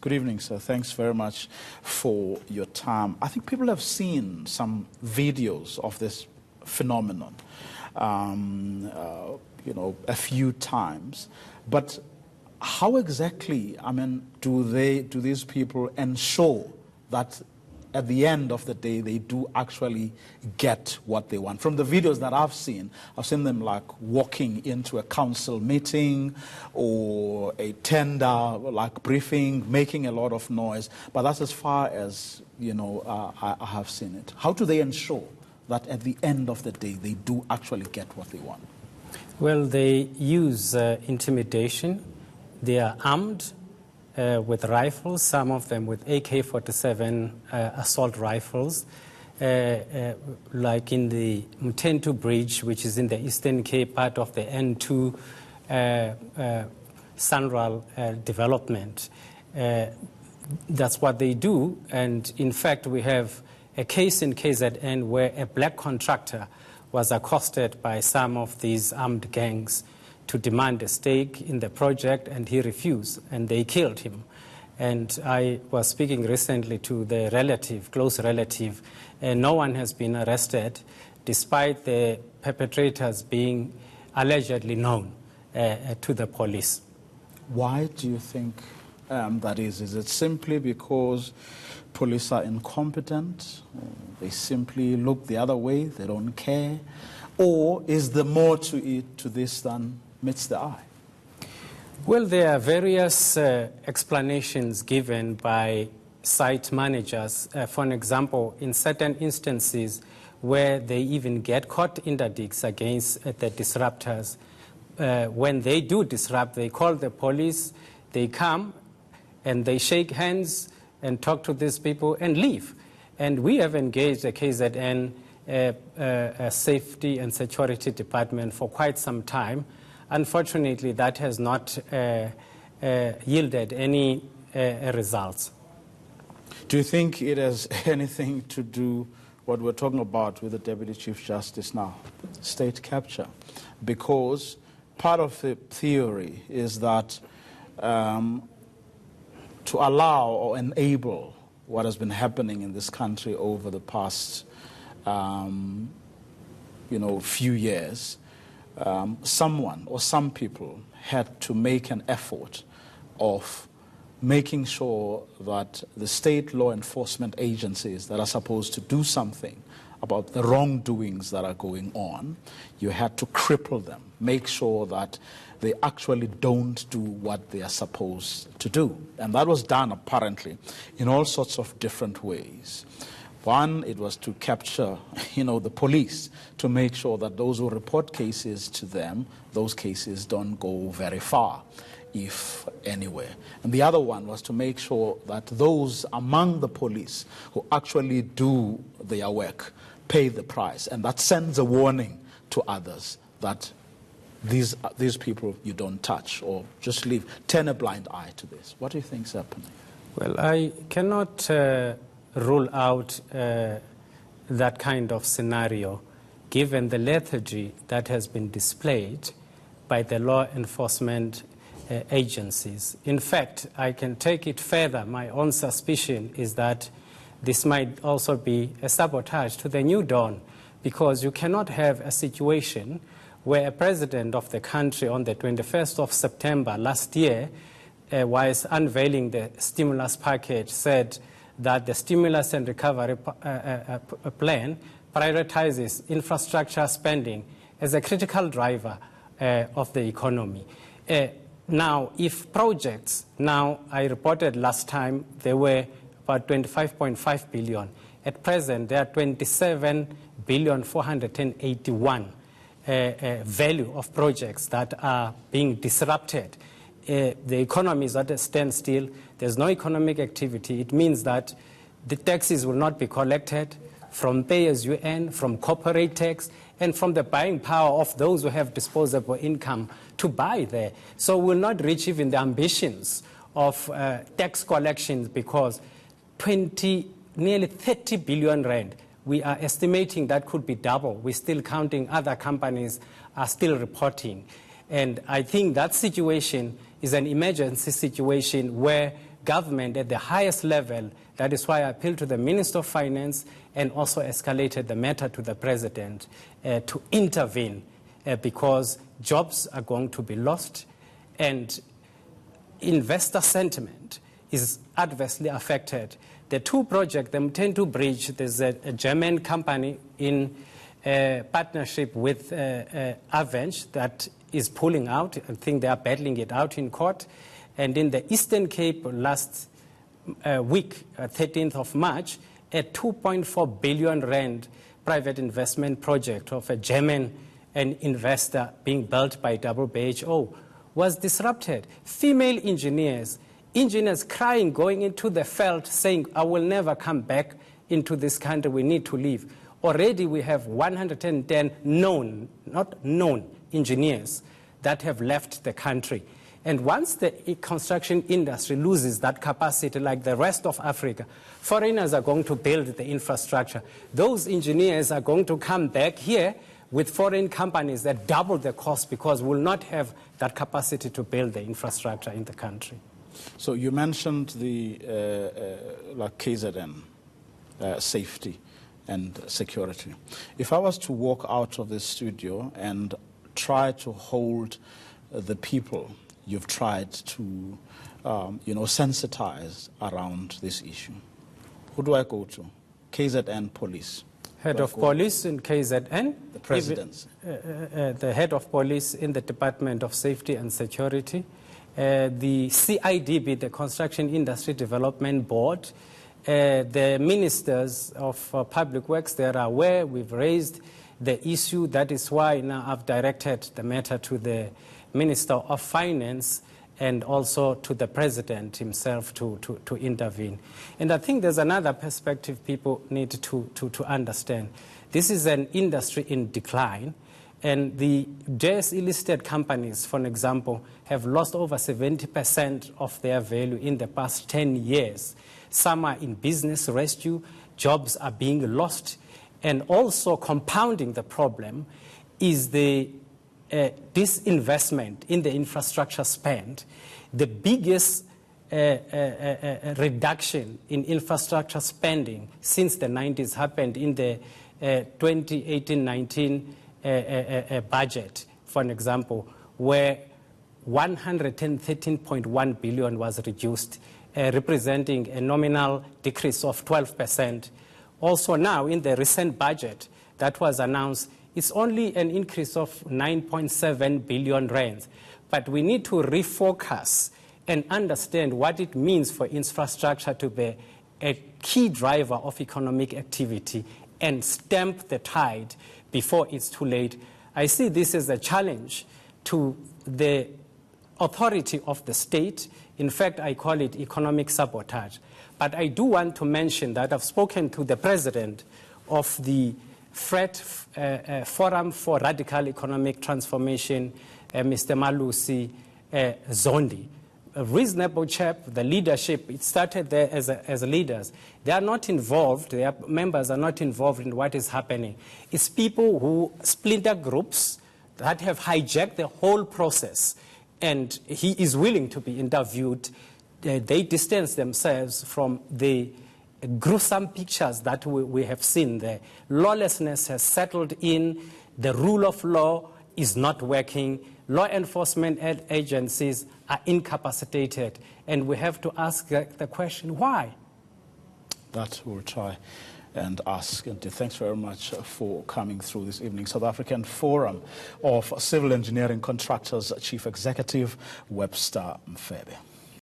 Good evening, sir. Thanks very much for your time. I think people have seen some videos of this phenomenon, a few times. But how exactly, do these people ensure that at the end of the day they do actually get what they want? From the videos that I've seen them like walking into a council meeting or a tender like briefing, making a lot of noise, but that's as far as I have seen it. How do they ensure that at the end of the day they do actually get what they want? Well, they use intimidation. They are armed with rifles, some of them with AK-47 assault rifles, like in the Mtentu Bridge, which is in the Eastern Cape, part of the N2 Sanral development. That's what they do, and in fact we have a case in KZN where a black contractor was accosted by some of these armed gangs to demand a stake in the project, and he refused, and they killed him. And I was speaking recently to the close relative, and no one has been arrested, despite the perpetrators being allegedly known to the police. Why do you think that is? Is it simply because police are incompetent? They simply look the other way, they don't care? Or is there more to this than meets the eye? Well, there are various explanations given by site managers. For an example, in certain instances where they even get court interdicts against the disruptors, when they do disrupt, they call the police, they come and they shake hands and talk to these people and leave. And we have engaged the KZN Safety and Security Department for quite some time. Unfortunately, that has not yielded any results. Do you think it has anything to do what we're talking about with the Deputy Chief Justice now, state capture? Because part of the theory is that to allow or enable what has been happening in this country over the past few years, someone or some people had to make an effort of making sure that the state law enforcement agencies that are supposed to do something about the wrongdoings that are going on, you had to cripple them, make sure that they actually don't do what they are supposed to do. And that was done apparently in all sorts of different ways. One, it was to capture, the police, to make sure that those who report cases to them, those cases don't go very far, if anywhere. And the other one was to make sure that those among the police who actually do their work pay the price. And that sends a warning to others that these people you don't touch or just leave. Turn a blind eye to this. What do you think is happening? Well, I cannot rule out that kind of scenario, given the lethargy that has been displayed by the law enforcement agencies. In fact, I can take it further. My own suspicion is that this might also be a sabotage to the new dawn, because you cannot have a situation where a president of the country on the 21st of September last year, whilst unveiling the stimulus package, said that the stimulus and recovery plan prioritizes infrastructure spending as a critical driver of the economy. Now, if projects, I reported last time there were about 25.5 billion. At present, there are 27,481 value of projects that are being disrupted. The economy is at a standstill. There's no economic activity. It means that the taxes will not be collected from pay-as-you-earn, from corporate tax, and from the buying power of those who have disposable income to buy there. So we'll not reach even the ambitions of tax collections, because nearly 30 billion rand, we are estimating that could be double. We're still counting, other companies are still reporting. And I think that situation is an emergency situation where government at the highest level. That is why I appealed to the Minister of Finance and also escalated the matter to the President to intervene because jobs are going to be lost and investor sentiment is adversely affected. The two projects, the Mtentu Bridge, there's a German company in partnership with Avenge that is pulling out. I think they are battling it out in court. And in the Eastern Cape last week, 13th of March, a 2.4 billion rand private investment project of a German investor being built by WHO was disrupted. Female engineers crying, going into the field saying, I will never come back into this country, we need to leave. Already we have 110 known, not known, engineers that have left the country. And once the construction industry loses that capacity, like the rest of Africa, foreigners are going to build the infrastructure. Those engineers are going to come back here with foreign companies that double the cost because we'll not have that capacity to build the infrastructure in the country. So you mentioned the like KZN, safety and security. If I was to walk out of this studio and try to hold the people you've tried to, sensitize around this issue, who do I go to? KZN police. Head of police in KZN. The presidency. The head of police in the Department of Safety and Security. The CIDB, the Construction Industry Development Board. The ministers of public works, they are aware. We've raised the issue. That is why now I've directed the matter to the Minister of Finance and also to the President himself to intervene. And I think there's another perspective people need to understand. This is an industry in decline, and the JSE-listed companies, for example, have lost over 70% of their value in the past 10 years. Some are in business rescue, jobs are being lost, and also compounding the problem is the disinvestment in the infrastructure spend. The biggest reduction in infrastructure spending since the 90s happened in the 2018-19 budget, for an example, where 113.1 billion was reduced, representing a nominal decrease of 12%. Also now, in the recent budget that was announced, it's only an increase of 9.7 billion rands. But we need to refocus and understand what it means for infrastructure to be a key driver of economic activity and stamp the tide before it's too late. I see this as a challenge to the authority of the state. In fact, I call it economic sabotage. But I do want to mention that I've spoken to the president of the FRET, Forum for Radical Economic Transformation, Mr. Malusi Zondi. A reasonable chap, the leadership, it started there as leaders. They are not involved, their members are not involved in what is happening. It's people who splinter groups that have hijacked the whole process, and he is willing to be interviewed. They distance themselves from the gruesome pictures that we have seen there. Lawlessness has settled in. The rule of law is not working. Law enforcement agencies are incapacitated. And we have to ask the question, why? That we'll try and ask. And thanks very much for coming through this evening. South African Forum of Civil Engineering Contractors Chief Executive, Webster Mfebe.